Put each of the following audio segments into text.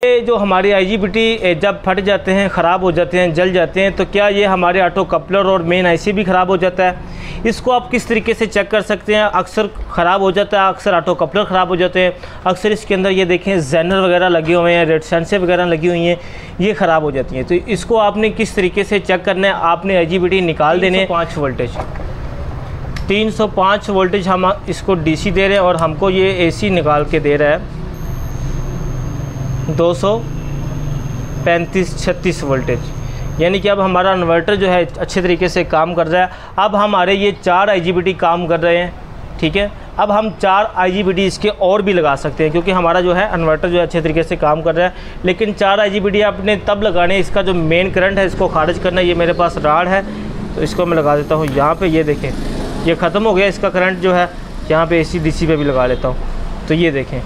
ये जो हमारी IGBT जब फट जाते हैं, ख़राब हो जाते हैं, जल जाते हैं, तो क्या ये हमारे ऑटो कपलर और मेन IC भी ख़राब हो जाता है? इसको आप किस तरीके से चेक कर सकते हैं? अक्सर ख़राब हो जाता है, अक्सर ऑटो कपलर ख़राब हो जाते हैं, अक्सर इसके अंदर ये देखें जेनर वगैरह लगे हुए हैं, रेड सेंसर वगैरह लगी हुई हैं, ये ख़राब हो जाती हैं। तो इसको आपने किस तरीके से चेक करना है? आपने IGBT निकाल देने 5 वोल्टेज 305 वोल्टेज हम इसको DC दे रहे हैं और हमको ये AC निकाल के दे रहा है 235-36 वोल्टेज। यानी कि अब हमारा इन्वर्टर जो है अच्छे तरीके से काम कर रहा है। अब हमारे ये 4 IGBT काम कर रहे हैं, ठीक है। अब हम 4 IGBT इसके और भी लगा सकते हैं, क्योंकि हमारा जो है इन्वर्टर जो है अच्छे तरीके से काम कर रहा है। लेकिन 4 IGBT आपने तब लगाने, इसका जो मेन करंट है इसको खारिज करना है। ये मेरे पास राड है तो इसको मैं लगा देता हूँ यहाँ पे। ये देखें, ये ख़त्म हो गया इसका करंट जो है। यहाँ पे AC DC पे भी लगा लेता हूँ, तो ये देखें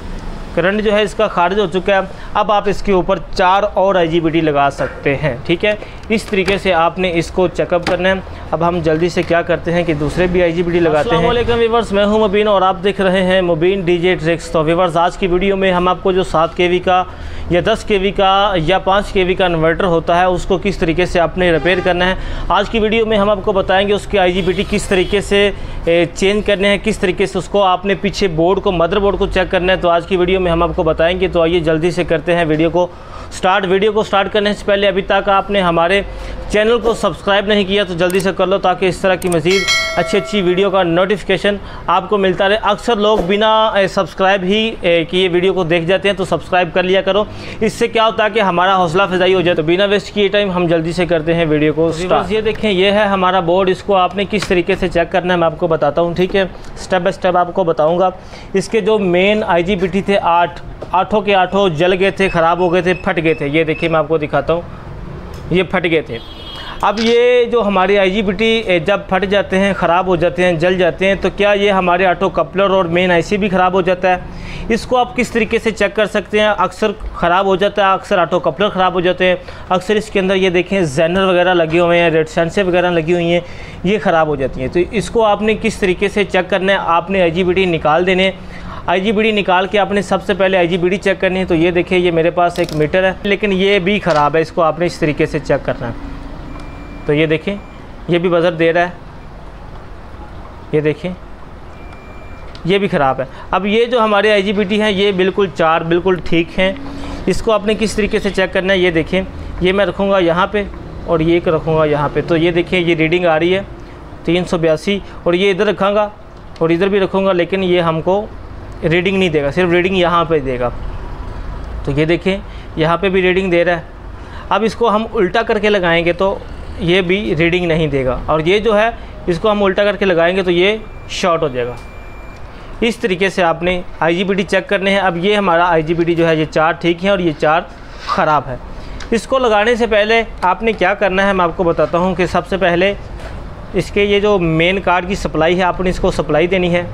करंट जो है इसका खारिज हो चुका है। अब आप इसके ऊपर 4 और IGBT लगा सकते हैं, ठीक है। इस तरीके से आपने इसको चेकअप करना है। अब हम जल्दी से क्या करते हैं कि दूसरे भी IGBT लगाते हैं। अस्सलाम वालेकुम व्यूअर्स, मैं हूं मुबीन और आप देख रहे हैं मुबीन DJ ट्रिक्स। तो व्यूअर्स, आज की वीडियो में हम आपको जो 7 kV का या 10 kV का या 5 kV का इन्वर्टर होता है उसको किस तरीके से आपने रिपेयर करना है, आज की वीडियो में हम आपको बताएंगे। उसके IGBT किस तरीके से चेंज करने हैं, किस तरीके से उसको आपने पीछे बोर्ड को, मदरबोर्ड को चेक करना है, तो आज की वीडियो में हम आपको बताएंगे। तो आइए जल्दी से करते हैं वीडियो को स्टार्ट। वीडियो को स्टार्ट करने से पहले अभी तक आपने हमारे चैनल को सब्सक्राइब नहीं किया तो जल्दी से कर लो, ताकि इस तरह की मज़ीद अच्छी वीडियो का नोटिफिकेशन आपको मिलता रहे। अक्सर लोग बिना सब्सक्राइब ही किए वीडियो को देख जाते हैं, तो सब्सक्राइब कर लिया करो। इससे क्या होता है कि हमारा हौसला अफजाई हो जाए। तो बिना वेस्ट किए टाइम हम जल्दी से करते हैं वीडियो को स्टार्ट। ये देखें, ये है हमारा बोर्ड। इसको आपने किस तरीके से चेक करना है मैं आपको बताता हूँ, ठीक है। स्टेप बाय स्टेप आपको बताऊँगा। इसके जो मेन IGBT थे 8 के 8 जल गए थे, ख़राब हो गए थे, फट गए थे। ये देखिए मैं आपको दिखाता हूँ, ये फट गए थे। अब ये जो हमारी IGBT जब फट जाते हैं, ख़राब हो जाते हैं, जल जाते हैं, तो क्या ये हमारे ऑटो कपलर और मेन IC भी ख़राब हो जाता है? इसको आप किस तरीके से चेक कर सकते हैं? अक्सर ख़राब हो जाता है, अक्सर ऑटो कपलर ख़राब हो जाते हैं, अक्सर इसके अंदर ये देखें जेनर वगैरह लगे हुए हैं, रेड सेंसर वगैरह लगी हुई हैं, ये ख़राब हो जाती हैं। तो इसको आपने किस तरीके से चेक करना है? आपने IGBT निकाल देने। IGBT निकाल के आपने सबसे पहले IGBT चेक करनी है। तो ये देखिए, ये मेरे पास एक मीटर है, लेकिन ये भी ख़राब है। इसको आपने इस तरीके से चेक करना है। तो ये देखें, ये भी बजर दे रहा है, ये देखें, ये भी ख़राब है। अब ये जो हमारे IGBT हैं ये बिल्कुल 4 बिल्कुल ठीक हैं। इसको आपने किस तरीके से चेक करना है? ये देखें, ये मैं रखूँगा यहाँ पे और ये एक रखूँगा यहाँ पे। तो ये देखिए, ये रीडिंग आ रही है 382, और ये इधर रखूँगा और इधर भी रखूँगा, लेकिन ये हमको रीडिंग नहीं देगा, सिर्फ रीडिंग यहाँ पे देगा। तो ये देखें, यहाँ पे भी रीडिंग दे रहा है। अब इसको हम उल्टा करके लगाएंगे तो ये भी रीडिंग नहीं देगा, और ये जो है इसको हम उल्टा करके लगाएंगे तो ये शॉर्ट हो जाएगा। इस तरीके से आपने IGBT चेक करने हैं। अब ये हमारा IGBT जो है ये 4 ठीक है और ये 4 ख़राब है। इसको लगाने से पहले आपने क्या करना है मैं आपको बताता हूँ कि सबसे पहले इसके ये जो मेन कार्ड की सप्लाई है, आपने इसको सप्लाई देनी है।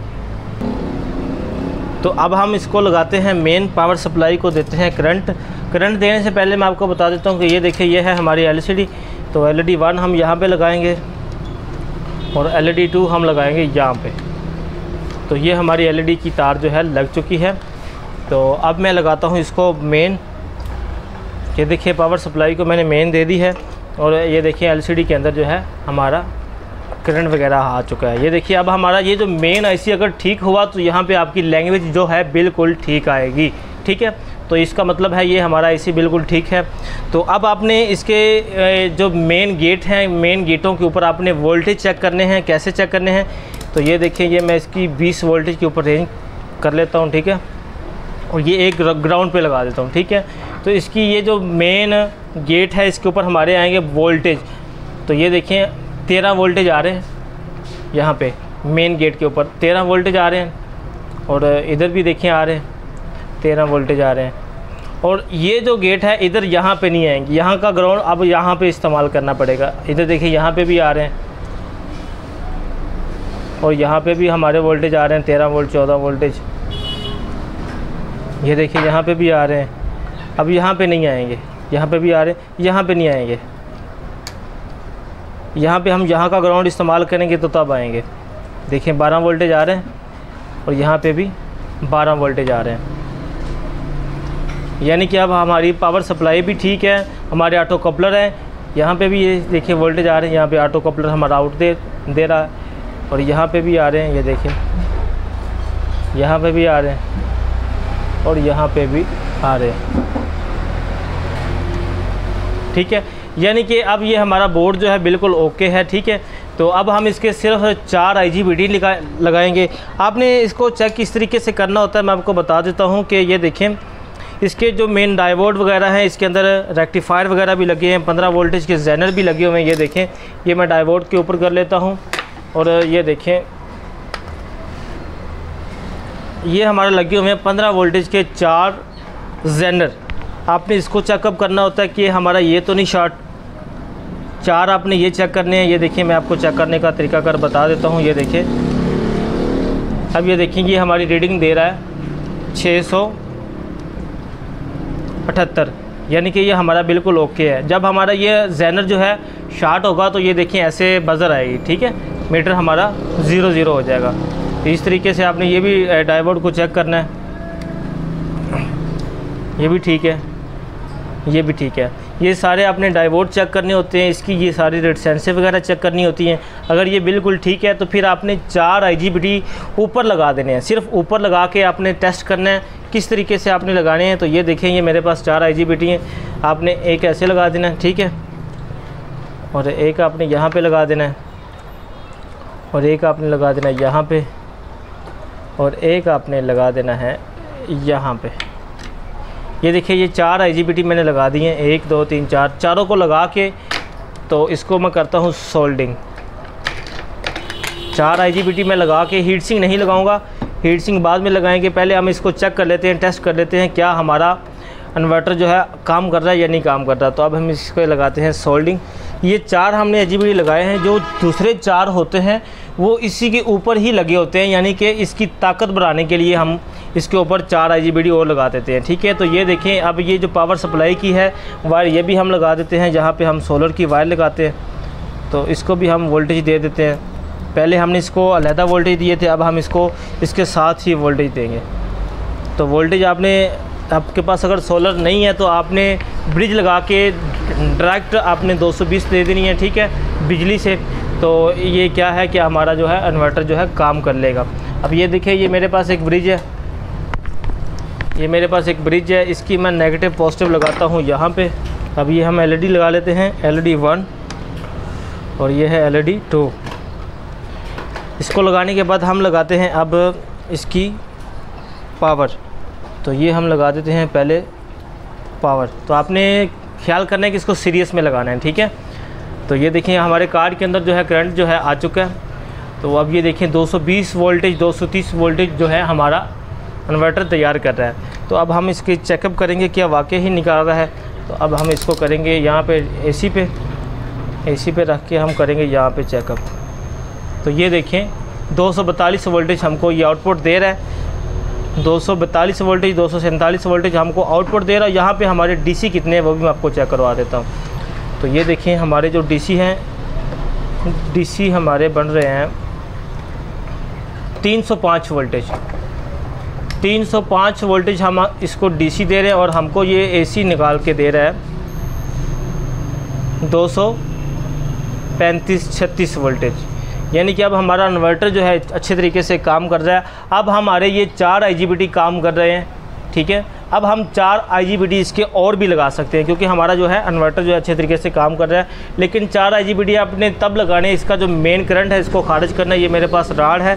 तो अब हम इसको लगाते हैं, मेन पावर सप्लाई को देते हैं करंट। करंट देने से पहले मैं आपको बता देता हूँ कि ये देखिए, ये है हमारी LCD। तो LED 1 हम यहाँ पे लगाएंगे और LED 2 हम लगाएंगे यहाँ पे। तो ये हमारी LED की तार जो है लग चुकी है। तो अब मैं लगाता हूँ इसको मेन। ये देखिए, पावर सप्लाई को मैंने मेन दे दी है, और ये देखिए LCD के अंदर जो है हमारा करंट वगैरह आ चुका है। ये देखिए, अब हमारा ये जो मेन IC अगर ठीक हुआ तो यहाँ पे आपकी लैंग्वेज जो है बिल्कुल ठीक आएगी, ठीक है। तो इसका मतलब है ये हमारा IC बिल्कुल ठीक है। तो अब आपने इसके जो मेन गेट हैं, मेन गेटों के ऊपर आपने वोल्टेज चेक करने हैं। कैसे चेक करने हैं? तो ये देखिए, ये मैं इसकी 20 वोल्टेज के ऊपर रेंज कर लेता हूँ, ठीक है, और ये एक ग्राउंड पे लगा देता हूँ, ठीक है। तो इसकी ये जो मेन गेट है इसके ऊपर हमारे आएंगे वोल्टेज। तो ये देखिए 13 वोल्टेज आ रहे हैं, यहाँ पे मेन गेट के ऊपर 13 वोल्टेज आ रहे हैं, और इधर भी देखिए आ रहे हैं 13 वोल्टेज आ रहे हैं। और ये जो गेट है इधर यहाँ पे नहीं आएंगे, यहाँ का ग्राउंड अब यहाँ पे इस्तेमाल करना पड़ेगा। इधर देखिए, यहाँ पे भी आ रहे हैं, और यहाँ पे भी हमारे वोल्टेज आ रहे हैं 13 वोल्ट 14 वोल्टेज। ये देखिए, यहाँ पे भी आ रहे हैं। अब यहाँ पे नहीं आएंगे, यहाँ पे भी आ रहे हैं, यहाँ पे नहीं आएंगे। यहाँ पे हम यहाँ का ग्राउंड इस्तेमाल करेंगे तो तब आएंगे। देखिए 12 वोल्टेज आ रहे हैं, और यहाँ पे भी 12 वोल्टेज आ रहे हैं। यानी कि अब हमारी पावर सप्लाई भी ठीक है, हमारे ऑटो कपलर हैं, यहाँ पे भी ये देखिए वोल्टेज आ रहे हैं, यहाँ पे ऑटो कपलर हमारा आउट दे रहा है, और यहाँ पे भी आ रहे हैं, ये देखिए यहाँ पे भी आ रहे हैं और यहाँ पे भी आ रहे हैं। ठीक है, यानी कि अब ये हमारा बोर्ड जो है बिल्कुल ओके है। ठीक है, तो अब हम इसके सिर्फ 4 IGBT लगाएंगे। आपने इसको चेक किस तरीके से करना होता है मैं आपको बता देता हूँ कि ये देखें, इसके जो मेन डायोड वगैरह हैं, इसके अंदर रेक्टिफायर वगैरह भी लगे हैं, 15 वोल्टेज के ज़ेनर भी लगे हुए हैं। ये देखें, ये मैं डायोड के ऊपर कर लेता हूँ और ये देखें, ये हमारे लगे हुए हैं 15 वोल्टेज के 4 ज़ेनर। आपने इसको चेकअप करना होता है कि हमारा ये तो नहीं शॉर्ट, 4 आपने ये चेक करने हैं। ये देखिए, मैं आपको चेक करने का तरीकाकार बता देता हूँ। ये देखिए, अब ये देखेंगे हमारी रीडिंग दे रहा है 678, यानी कि ये हमारा बिल्कुल ओके है। जब हमारा ये ज़ेनर जो है शॉर्ट होगा तो ये देखिए ऐसे बज़र आएगी। ठीक है, मीटर हमारा 0 हो जाएगा। तो इस तरीके से आपने ये भी डायोड को चेक करना है। ये भी ठीक है, ये भी ठीक है। ये सारे आपने डायोड चेक करने होते हैं, इसकी ये सारी रेजिस्टेंसें वगैरह चेक करनी होती हैं। अगर ये बिल्कुल ठीक है तो फिर आपने 4 IGBT ऊपर लगा देने हैं, सिर्फ ऊपर लगा के आपने टेस्ट करना है किस तरीके से आपने लगाने हैं। तो ये देखें, ये मेरे पास 4 IGBT हैं। आपने एक ऐसे लगा देना है, ठीक है, और एक आपने यहाँ पे लगा देना है, और एक आपने लगा देना है यहाँ पे, और एक आपने लगा देना है यहाँ पे। ये देखिए, ये 4 IGBT मैंने लगा दिए हैं, 1 2 3 4, चारों को लगा के तो इसको मैं करता हूँ सोल्डिंग। 4 IGBT मैं लगा के हीट सिंक नहीं लगाऊंगा, हीट सिंक बाद में लगाएंगे। पहले हम इसको चेक कर लेते हैं, टेस्ट कर लेते हैं क्या हमारा इन्वर्टर जो है काम कर रहा है या नहीं काम कर रहा। तो अब हम इसको लगाते हैं सोल्डिंग। ये 4 हमने IGBT लगाए हैं, जो दूसरे 4 होते हैं वो इसी के ऊपर ही लगे होते हैं, यानी कि इसकी ताकत बढ़ाने के लिए हम इसके ऊपर 4 IGBT और लगा देते हैं। ठीक है, तो ये देखें, अब ये जो पावर सप्लाई की है वायर, ये भी हम लगा देते हैं। जहाँ पे हम सोलर की वायर लगाते हैं तो इसको भी हम वोल्टेज दे देते हैं। पहले हमने इसको अलहदा वोल्टेज दिए थे, अब हम इसको इसके साथ ही वोल्टेज देंगे। तो वोल्टेज आपके पास अगर सोलर नहीं है तो आपने ब्रिज लगा के डायरेक्ट आपने 220 दे देनी है। ठीक है, बिजली से। तो ये क्या है कि हमारा जो है इन्वर्टर जो है काम कर लेगा। अब ये देखिए, ये मेरे पास एक ब्रिज है, ये मेरे पास एक ब्रिज है, इसकी मैं नेगेटिव पॉजिटिव लगाता हूँ यहाँ पे। अब ये हम LED लगा लेते हैं, LED 1 और ये है LED 2। इसको लगाने के बाद हम लगाते हैं अब इसकी पावर। तो ये हम लगा देते हैं पहले पावर। तो आपने ख्याल करना है कि इसको सीरीज में लगाना है। ठीक है, तो ये देखिए हमारे कार्ड के अंदर जो है करंट जो है आ चुका है। तो अब ये देखें 220 वोल्टेज 230 वोल्टेज जो है हमारा इन्वर्टर तैयार कर रहा है। तो अब हम इसकी चेकअप करेंगे क्या वाकई ही निकाल रहा है। तो अब हम इसको करेंगे यहाँ पे AC पे रख के हम करेंगे यहाँ पे चेकअप। तो ये देखें 242 वोल्टेज हमको ये आउटपुट दे रहा है, 242 वोल्टेज 247 वोल्टेज हमको आउटपुट दे रहा है। यहाँ पे हमारे DC कितने हैं वो भी मैं आपको चेक करवा देता हूँ। तो ये देखें हमारे जो DC हैं, DC हमारे बन रहे हैं 305 वोल्टेज। 305 वोल्टेज हम इसको DC दे रहे हैं और हमको ये AC निकाल के दे रहा है 235-36 वोल्टेज। यानी कि अब हमारा इन्वर्टर जो है अच्छे तरीके से काम कर रहा है। अब हमारे ये 4 IGBT काम कर रहे हैं। ठीक है, अब हम 4 IGBT इसके और भी लगा सकते हैं, क्योंकि हमारा जो है इन्वर्टर जो है अच्छे तरीके से काम कर रहा है। लेकिन 4 IGBT आपने तब लगाने, इसका जो मेन करंट है इसको खारिज करना है। ये मेरे पास राड है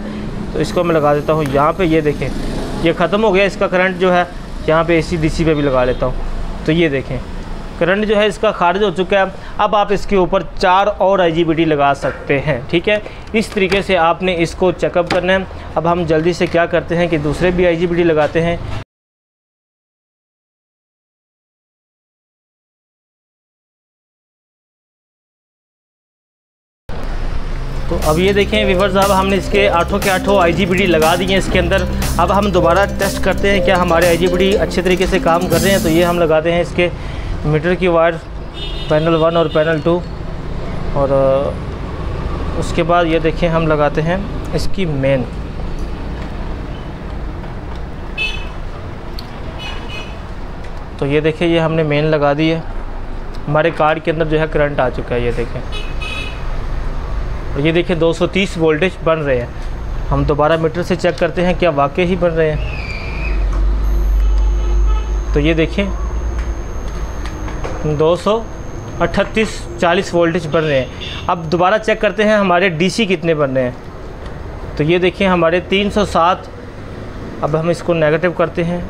तो इसको मैं लगा देता हूँ यहाँ पे। ये देखें, ये ख़त्म हो गया इसका करंट जो है। यहाँ पे AC DC पे भी लगा लेता हूँ। तो ये देखें करंट जो है इसका खारिज हो चुका है। अब आप इसके ऊपर 4 और IGBT लगा सकते हैं। ठीक है, इस तरीके से आपने इसको चेकअप करना है। अब हम जल्दी से क्या करते हैं कि दूसरे भी IGBT लगाते हैं। तो अब ये देखें व्यूअर्स, अब हमने इसके 8 के 8 IGBT लगा दिए हैं इसके अंदर। अब हम दोबारा टेस्ट करते हैं क्या हमारे IGBT अच्छे तरीके से काम कर रहे हैं। तो ये हम लगाते हैं इसके मीटर की वायर, पैनल 1 और पैनल 2, और उसके बाद ये देखें हम लगाते हैं इसकी मेन। तो ये देखिए ये हमने मेन लगा दी है, हमारे कार के अंदर जो है करंट आ चुका है, ये देखें। और ये देखिए 230 वोल्टेज बन रहे हैं। हम दोबारा मीटर से चेक करते हैं क्या वाकई ही बन रहे हैं। तो ये देखें 238-40 वोल्टेज बन रहे हैं। अब दोबारा चेक करते हैं हमारे डीसी कितने बन रहे हैं। तो ये देखिए हमारे 307। अब हम इसको नेगेटिव करते हैं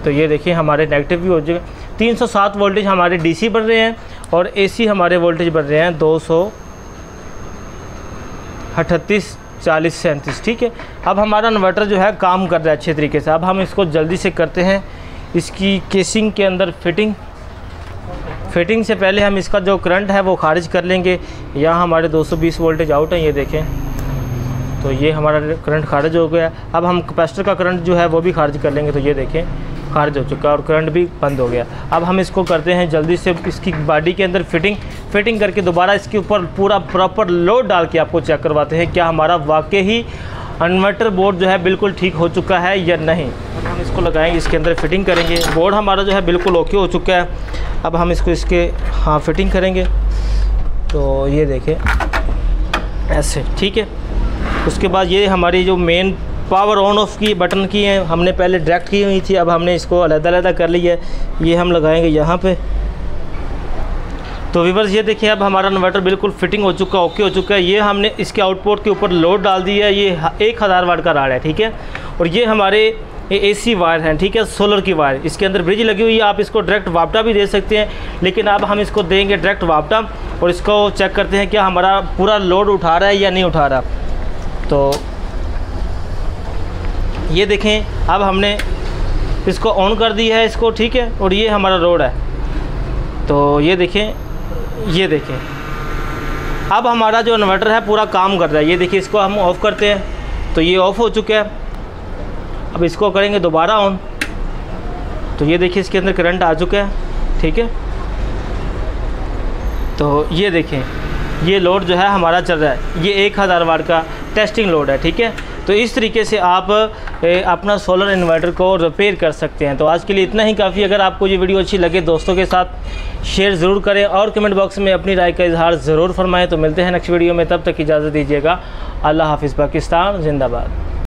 तो ये देखिए हमारे नेगेटिव भी हो जाएगा। 307 वोल्टेज हमारे डीसी बन रहे हैं और एसी हमारे वोल्टेज बन रहे हैं 238, 40, 37। ठीक है, अब हमारा इन्वर्टर जो है काम कर रहा है अच्छे तरीके से। अब हम इसको जल्दी से करते हैं इसकी केसिंग के अंदर फिटिंग से पहले हम इसका जो करंट है वो खारिज कर लेंगे। यहाँ हमारे 220 वोल्टेज आउट है, ये देखें। तो ये हमारा करंट खारिज हो गया। अब हम कैपेसिटर का करंट जो है वो भी खारिज कर लेंगे। तो ये देखें खारिज हो चुका है और करंट भी बंद हो गया। अब हम इसको करते हैं जल्दी से इसकी बॉडी के अंदर फिटिंग करके दोबारा इसके ऊपर पूरा प्रॉपर लोड डाल के आपको चेक करवाते हैं क्या हमारा वाकई ही इन्वर्टर बोर्ड जो है बिल्कुल ठीक हो चुका है या नहीं। अब हम इसको लगाएंगे, इसके अंदर फिटिंग करेंगे। बोर्ड हमारा जो है बिल्कुल ओके हो चुका है। अब हम इसको फिटिंग करेंगे। तो ये देखें ऐसे, ठीक है। उसके बाद ये हमारी जो मेन पावर ऑन ऑफ की बटन की है, हमने पहले डायरेक्ट की हुई थी, अब हमने इसको अलग-अलग कर लिया है। ये हम लगाएंगे यहाँ पे। तो व्यूअर्स ये देखिए अब हमारा इन्वर्टर बिल्कुल फिटिंग हो चुका है, ओके हो चुका है। ये हमने इसके आउटपुट के ऊपर लोड डाल दिया है। ये 1000 वाट का राड है, ठीक है। और ये हमारे एसी वायर हैं, ठीक है, सोलर की वायर। इसके अंदर ब्रिज लगी हुई है, आप इसको डायरेक्ट वापटा भी दे सकते हैं, लेकिन अब हम इसको देंगे डायरेक्ट वापटा और इसको चेक करते हैं क्या हमारा पूरा लोड उठा रहा है या नहीं उठा रहा। तो ये देखें अब हमने इसको ऑन कर दिया है इसको, ठीक है। और ये हमारा रोड है। तो ये देखें अब हमारा जो इन्वर्टर है पूरा काम कर रहा है। ये देखिए इसको हम ऑफ़ करते हैं तो ये ऑफ़ हो चुका है। अब इसको करेंगे दोबारा ऑन। तो ये देखिए इसके अंदर करंट आ चुका है, ठीक है। तो ये देखें ये लोड जो है हमारा चल रहा है। ये 1000 वाट का टेस्टिंग लोड है, ठीक है। तो इस तरीके से आप अपना सोलर इन्वर्टर को रिपेयर कर सकते हैं। तो आज के लिए इतना ही काफ़ी। अगर आपको ये वीडियो अच्छी लगे दोस्तों के साथ शेयर ज़रूर करें और कमेंट बॉक्स में अपनी राय का इजहार ज़रूर फरमाएं। तो मिलते हैं नेक्स्ट वीडियो में, तब तक इजाज़त दीजिएगा। अल्लाह हाफिज़। पाकिस्तान जिंदाबाद।